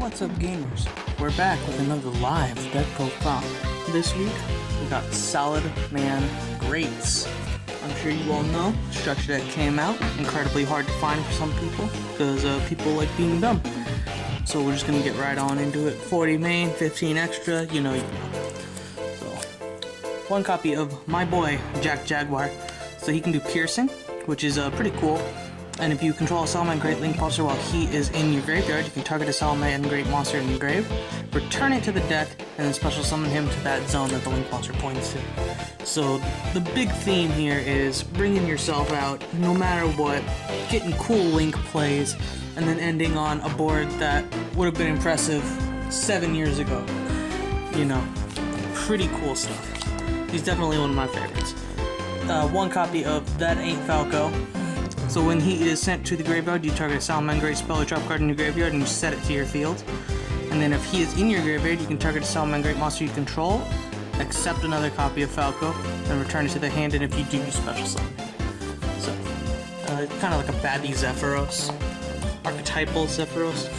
What's up, gamers? We're back with another live deck profile. This week we got Salamangreat. I'm sure you all know structure that came out, incredibly hard to find for some people because people like being dumb. So we're just gonna get right on into it. 40 main, 15 extra, you know. So one copy of my boy Jack Jaguar, so he can do piercing, which is pretty cool. And if you control a Salamangreat Link monster while he is in your graveyard, you can target a Salamangreat monster in your grave, return it to the deck, and then special summon him to that zone that the Link monster points to. So the big theme here is bringing yourself out no matter what, getting cool Link plays, and then ending on a board that would have been impressive 7 years ago. You know, pretty cool stuff. He's definitely one of my favorites. One copy of That Ain't Falco. So when he is sent to the graveyard, you target a Salamangreat spell or trap card in your graveyard and you set it to your field. And then if he is in your graveyard, you can target a Salamangreat monster you control, accept another copy of Falco, and return it to the hand, and if you do, you special summon. So, kind of like a baddie Zephyros. Archetypal Zephyros.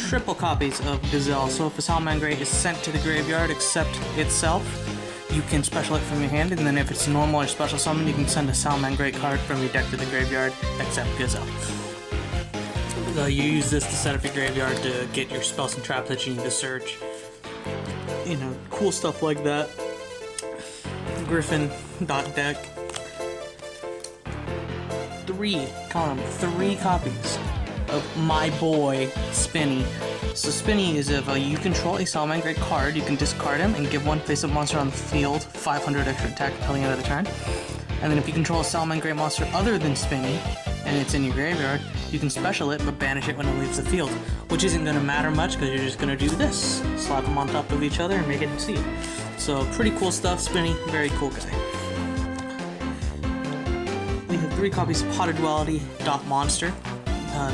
Triple copies of Gazelle. So if a Salamangreat is sent to the graveyard, except itself, you can special it from your hand, and then if it's normal or special summon, you can send a Salamangreat card from your deck to the graveyard, except Gazelle. You use this to set up your graveyard to get your spells and traps that you need to search. You know, cool stuff like that. Griffin.deck. Three copies of my boy Spinny. So Spinny is if you control a Salamangreat card, you can discard him and give one face-up monster on the field 500 extra attack until the end of the turn. And then if you control a Salamangreat monster other than Spinny, and it's in your graveyard, you can special it but banish it when it leaves the field, which isn't going to matter much because you're just going to do this. Slap them on top of each other and make it succeed. So pretty cool stuff, Spinny, very cool guy. We have 3 copies of Potted Duality Dot Monster.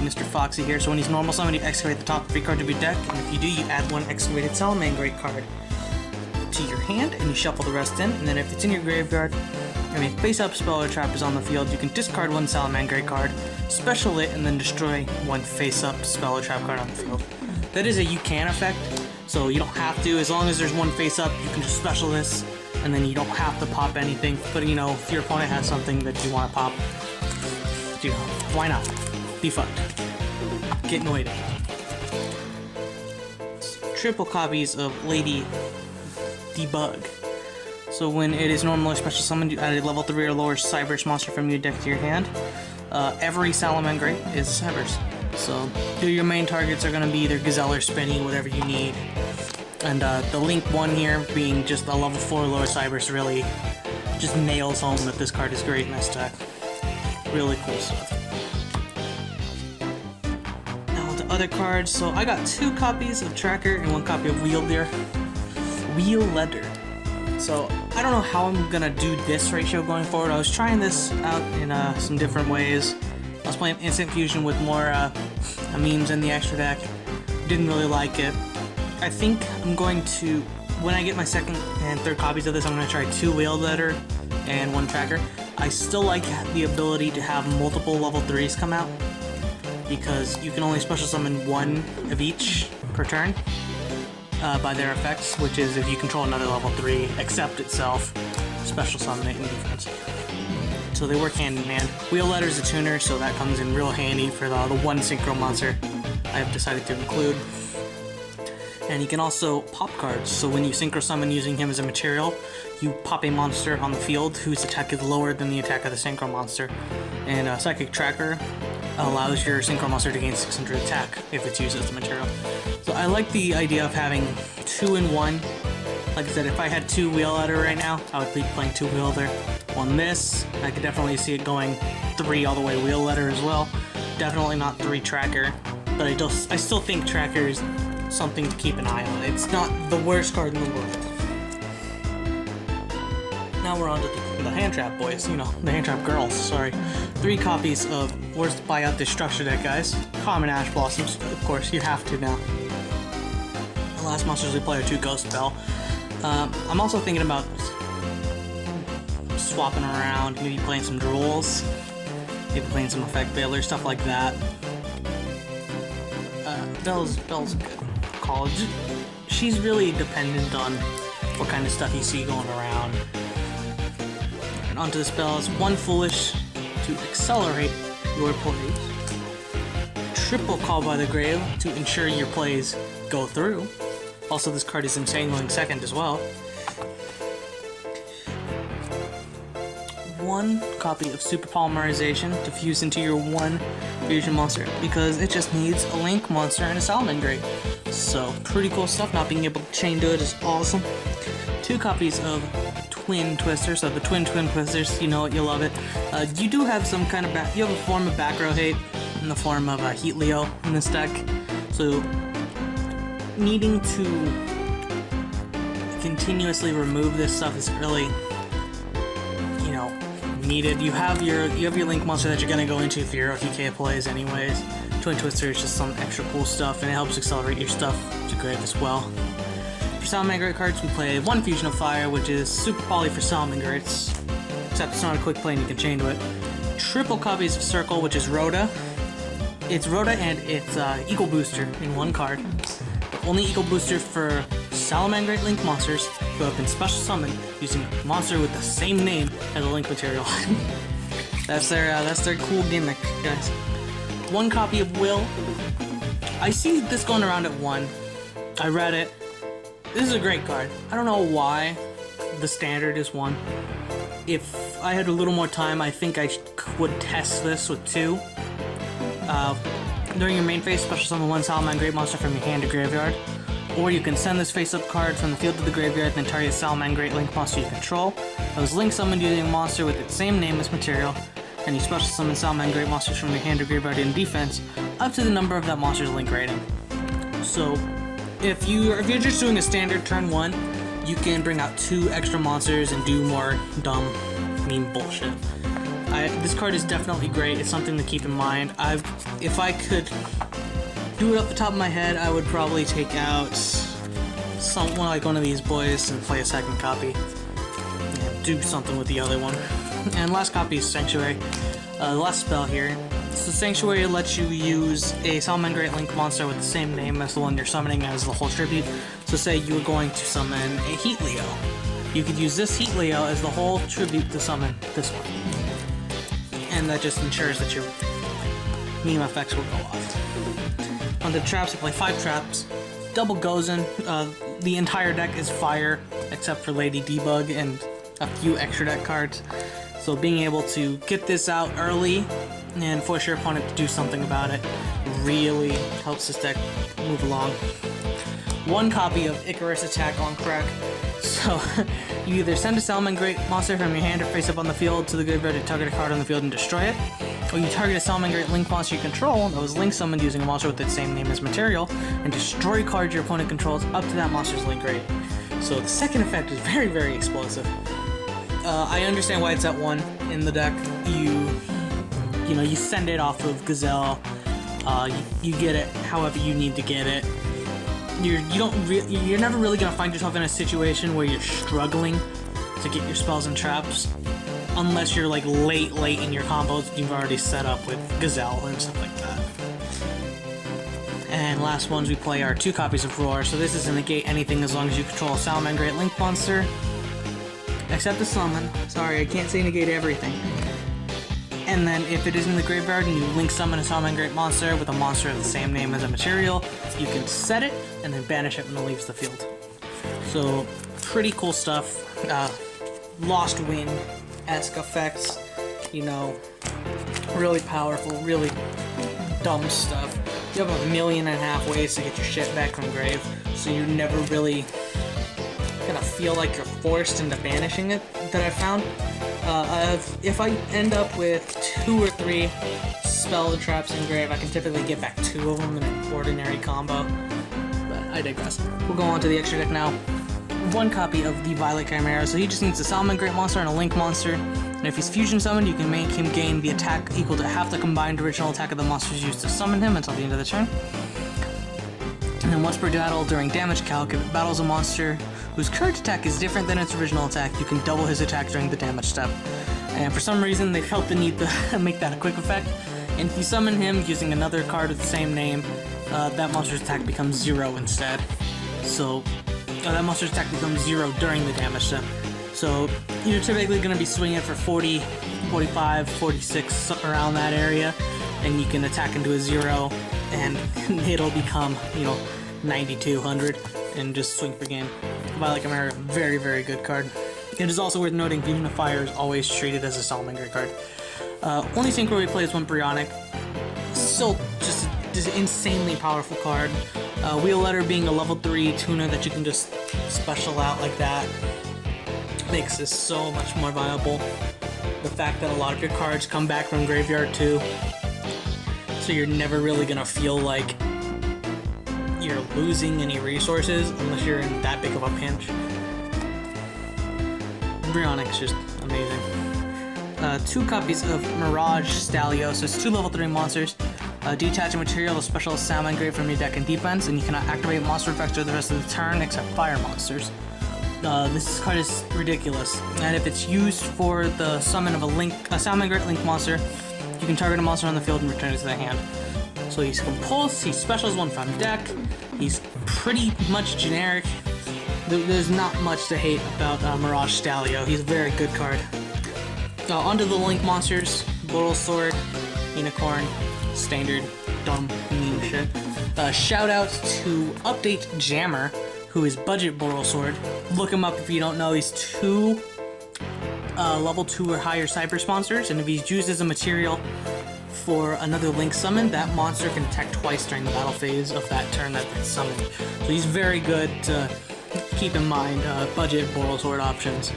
Mr. Foxy here, so when he's normal summon, you excavate the top 3 cards of your deck, and if you do, you add one excavated Salamangreat card to your hand, and you shuffle the rest in, and then if it's in your graveyard, and a face-up spell or trap is on the field, you can discard one Salamangreat card, special it, and then destroy one face-up spell or trap card on the field. That is a you can effect, so you don't have to. As long as there's one face-up, you can just special this, and then you don't have to pop anything, but you know, if your opponent has something that you want to pop, you know, why not? Be fucked. Get annoyed. Triple copies of Lady Debug. So when it is normal or special summoned, you add a level 3 or lower Cyberse monster from your deck to your hand. Every Salamangreat is Cyberse. So your main targets are going to be either Gazelle or Spinny, whatever you need. And the Link one here being just a level 4 or lower Cyberse really just nails home that this card is great in this deck. Really cool stuff. Other cards, so I got 2 copies of Tracker and 1 copy of Wheel Letter. So I don't know how I'm gonna do this ratio going forward. I was trying this out in some different ways. I was playing Instant Fusion with more memes in the extra deck. Didn't really like it. I think I'm going to, when I get my 2nd and 3rd copies of this, I'm gonna try 2 Wheel Letter and 1 Tracker. I still like the ability to have multiple level 3s come out, because you can only special summon 1 of each per turn by their effects, which is if you control another level 3, accept itself, special summon it in defense. So they work hand in hand. Wheel Letter is a tuner, so that comes in real handy for the 1 synchro monster I have decided to include. And you can also pop cards, so when you synchro summon using him as a material, you pop a monster on the field whose attack is lower than the attack of the synchro monster. And Psychic Tracker allows your synchro monster to gain 600 attack if it's used as the material. So I like the idea of having 2 in 1. Like I said, if I had 2 Wheel Letter right now, I would be playing 2 Wheel Letter. On this, I could definitely see it going 3 all the way Wheel Letter as well. Definitely not 3 Tracker, but I still think Tracker is something to keep an eye on. It's not the worst card in the world. Now we're on to the hand trap boys, you know, the hand trap girls, sorry. 3 copies of Worst Buyout Destruction deck, guys. Common Ash Blossoms, of course, you have to now. The last monsters we play are 2 Ghost Spell. I'm also thinking about swapping around, maybe playing some Drools, maybe playing some Effect Veiler, stuff like that. Belle's a good call. She's really dependent on what kind of stuff you see going around. And onto the spells. One Foolish to accelerate your plays. Triple Call by the Grave to ensure your plays go through. Also, this card is insane going second as well. One copy of Super Polymerization to fuse into your one fusion monster because it just needs a Link monster and a Salamangreat. So, pretty cool stuff. Not being able to chain to it is awesome. 2 copies of Twin Twisters, so the Twin Twisters, you know it, you love it. You do have some kind of you have a form of back row hate in the form of YuGiOh in this deck. So, needing to continuously remove this stuff is really, you know, needed. You have your Link monster that you're gonna go into if you're OTK plays anyways. Twin Twister is just some extra cool stuff, and it helps accelerate your stuff to grave as well. For Salamangreat cards, we play 1 Fusion of Fire, which is Super Poly for Salamangreats, except it's not a quick play and you can chain to it. Triple copies of Circle, which is Rhoda. It's Rhoda and it's Eagle Booster in 1 card. Only Eagle Booster for Salamangreat Link monsters who have been special summoned using a monster with the same name as a Link material. That's their cool gimmick, guys. 1 copy of Will. I see this going around at 1. I read it. This is a great card. I don't know why the standard is 1. If I had a little more time, I think I would test this with 2. During your main phase, special summon 1 Salamangreat monster from your hand to graveyard. Or you can send this face-up card from the field to the graveyard, then target Salamangreat Link monster you control. That was Link summoned using a monster with its same name as material, and you special summon Salamangreat monsters from your hand to graveyard in defense, up to the number of that monster's Link rating. So, if you're just doing a standard turn 1, you can bring out 2 extra monsters and do more dumb, mean bullshit. This card is definitely great. It's something to keep in mind. If I could do it off the top of my head, I would probably take out someone like one of these boys and play a second copy and do something with the other one. And last copy is Sanctuary. The last spell here. So Sanctuary lets you use a Salamangreat Link monster with the same name as the one you're summoning as the whole tribute. So say you were going to summon a Heatleo. You could use this Heatleo as the whole tribute to summon this one. And that just ensures that your meme effects will go off. On the traps, you play 5 traps. Double Gozen. The entire deck is fire, except for Lady Debug and a few extra deck cards. So being able to get this out early and force your opponent to do something about it really helps this deck move along. 1 copy of Icarus Attack on crack. So you either send a Salamangreat monster from your hand or face up on the field to the graveyard to target a card on the field and destroy it. Or you target a Salamangreat Link monster you control that was Link summoned using a monster with its same name as material and destroy cards your opponent controls up to that monster's Link rate. So the second effect is very, very explosive. I understand why it's at 1 in the deck. You send it off of Gazelle. You get it however you need to get it. You're never really gonna find yourself in a situation where you're struggling to get your spells and traps, unless you're like late in your combos you've already set up with Gazelle and stuff like that. And last ones we play are 2 copies of Roar. So this is to negate anything as long as you control a Salamangreat Link monster, except the summon. Sorry, I can't say negate everything. And then if it is in the graveyard and you Link summon a Salamangreat monster with a monster of the same name as a material, you can set it and then banish it when it leaves the field. So pretty cool stuff. Lost Wind-esque effects, really powerful, really dumb stuff. You have 1.5 million ways to get your shit back from grave, so you're never really gonna feel like you're forced into banishing it, that I found. If I end up with 2 or 3 spell traps in grave, I can typically get back 2 of them in an ordinary combo. But I digress. We'll go on to the extra deck now. 1 copy of the Violet Chimera, so he just needs a Salamangreat monster and a Link monster. And if he's fusion summoned, you can make him gain the attack equal to half the combined original attack of the monsters used to summon him until the end of the turn. And then once per battle, during damage calc, if it battles a monster whose current attack is different than its original attack, you can double his attack during the damage step. And for some reason, they felt the need to make that a quick effect. And if you summon him using another card with the same name, that monster's attack becomes 0 instead. So that monster's attack becomes 0 during the damage step. So you're typically going to be swinging for 40, 45, 46, around that area, and you can attack into a 0, and it'll become, you know, 9200 and just swing per game. By like America, very, very good card. It is also worth noting Fusion of Fire is always treated as a Salamangreat card. Only synchro we play is one Bryonic. Still just insanely powerful card. Wheel Letter being a level 3 tuner that you can just special out like that makes this so much more viable. The fact that a lot of your cards come back from graveyard too, so you're never really gonna feel like you're losing any resources unless you're in that big of a pinch. Bryonic's just amazing. 2 copies of Mirage Stallios, so it's 2 level 3 monsters. Detach a material to special Salamangreat from your deck and defense, and you cannot activate monster effects for the rest of the turn except fire monsters. This card is ridiculous, and if it's used for the summon of a Salamangreat Link monster, you can target a monster on the field and return it to the hand. So he's Compulse, he specials one from deck, he's pretty much generic. There's not much to hate about Mirage Stallios. He's a very good card. Onto the Link monsters, Boral Sword, Unicorn, standard, dumb, meme shit. Shout out to Update Jammer, who is Budget Boral Sword. Look him up if you don't know. He's 2 level 2 or higher Cyber sponsors, and if he's used as a material for another Link summon, that monster can attack twice during the battle phase of that turn that it's summoned. So he's very good to keep in mind. Budget Boral Sword options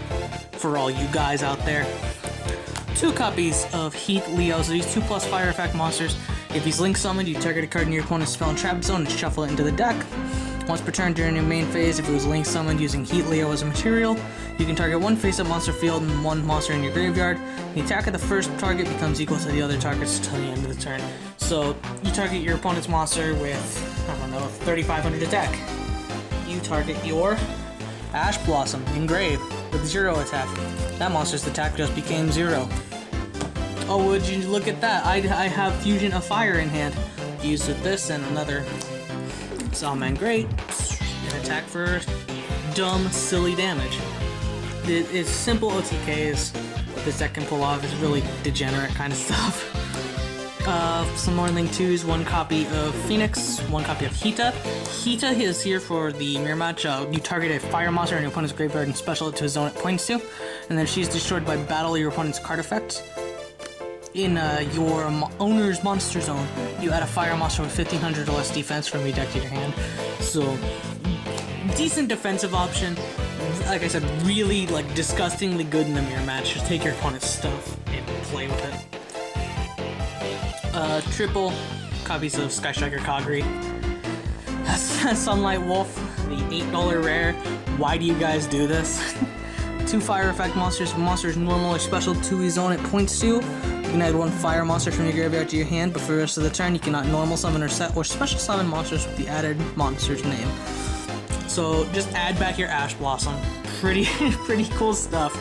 for all you guys out there. 2 copies of Heath Leo, so these 2+ fire effect monsters. If he's Link summoned, you target a card in your opponent's spell and trap zone and shuffle it into the deck. Once per turn during your main phase, if it was Link summoned using Heath Leo as a material, you can target 1 face-up monster field and 1 monster in your graveyard. The attack of the first target becomes equal to the other targets until the end of the turn. So you target your opponent's monster with, I don't know, 3500 attack. You target your Ash Blossom Engrave with 0 attack. That monster's attack just became 0. Oh, would you look at that? I have Fusion of Fire in hand. Used with this and another Salamangreat, and attack for dumb, silly damage. It's simple OTKs that this deck can pull off. It's really degenerate kind of stuff. Some more Link 2s, 1 copy of Phoenix, 1 copy of Hita. Hita is here for the mirror match. You target a fire monster in your opponent's graveyard and special it to a zone it points to, and then she's destroyed by battle your opponent's card effect. In your owner's monster zone, you add a fire monster with 1500 or less defense from your deck to your hand. So, decent defensive option. Like I said, really like disgustingly good in the mirror match. Just take your opponent's stuff and play with it. 3 copies of Sky Striker Kagri. Sunlight Wolf, the $8 rare. Why do you guys do this? 2 fire effect monsters. If a monster is normal or special to a zone it points to, you can add 1 fire monster from your graveyard to your hand, but for the rest of the turn you cannot normal summon or set or special summon monsters with the added monster's name. So just add back your Ash Blossom. Pretty cool stuff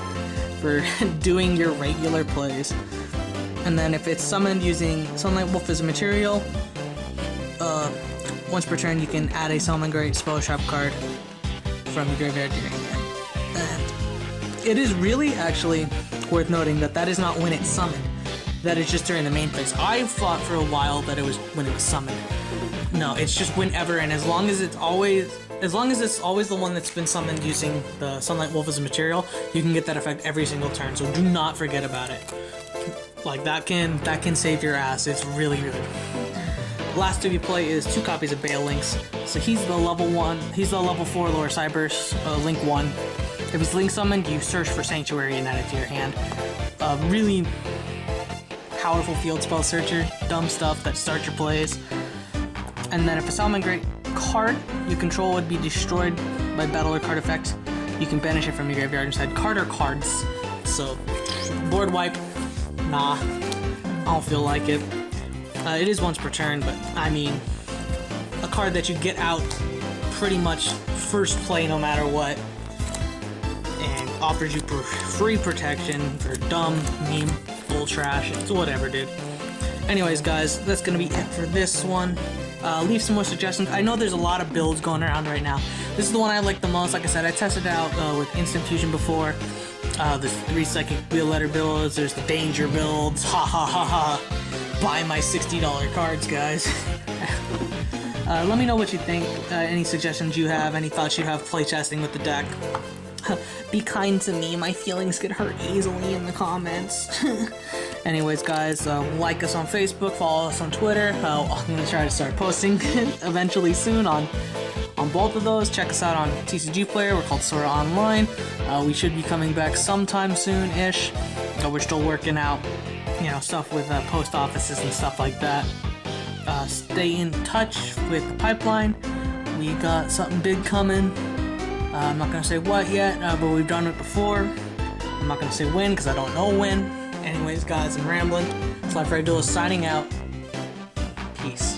for doing your regular plays. And then if it's summoned using Sunlight Wolf as a material, once per turn you can add a Salamangreat Spell Trap card from your graveyard to your hand. And it is really actually worth noting that is not when it's summoned. That is just during the main phase. I thought for a while that it was when it was summoned. No, it's just whenever, and as long as it's always the one that's been summoned using the Sunlight Wolf as a material, you can get that effect every single turn. So do not forget about it. Like that can save your ass. It's really good. Last 2 we play is 2 copies of Bale Links. So he's the level 4 lower Cybers, Link 1. If he's Link summoned, you search for Sanctuary and add it to your hand. Really powerful field spell searcher, dumb stuff that starts your plays. And then if a Salamangreat card you control would be destroyed by battle or card effect, you can banish it from your graveyard instead. Card or cards. So board wipe, nah, I don't feel like it. It is once per turn, but I mean, a card that you get out pretty much first play no matter what, and offers you free protection for dumb, meme, bull trash, it's whatever, dude. Anyways, guys, that's gonna be it for this one. leave some more suggestions. I know there's a lot of builds going around right now. This is the one I like the most. Like I said, I tested it out with Instant Fusion before. There's 3 psychic wheel letter builds. There's the danger builds. Ha ha ha ha. Buy my $60 cards, guys. Let me know what you think. Any suggestions you have, any thoughts you have playtesting with the deck. Be kind to me. My feelings get hurt easily in the comments. Anyways, guys, like us on Facebook, follow us on Twitter. I'm going to try to start posting eventually soon on both of those. Check us out on TCGPlayer. We're called Sora Online. We should be coming back sometime soon-ish. We're still working out, stuff with post offices and stuff like that. Stay in touch with the pipeline. We got something big coming. I'm not going to say what yet, but we've done it before. I'm not going to say when because I don't know when. Anyways, guys, I'm rambling. It's Life Ray Duel signing out. Peace.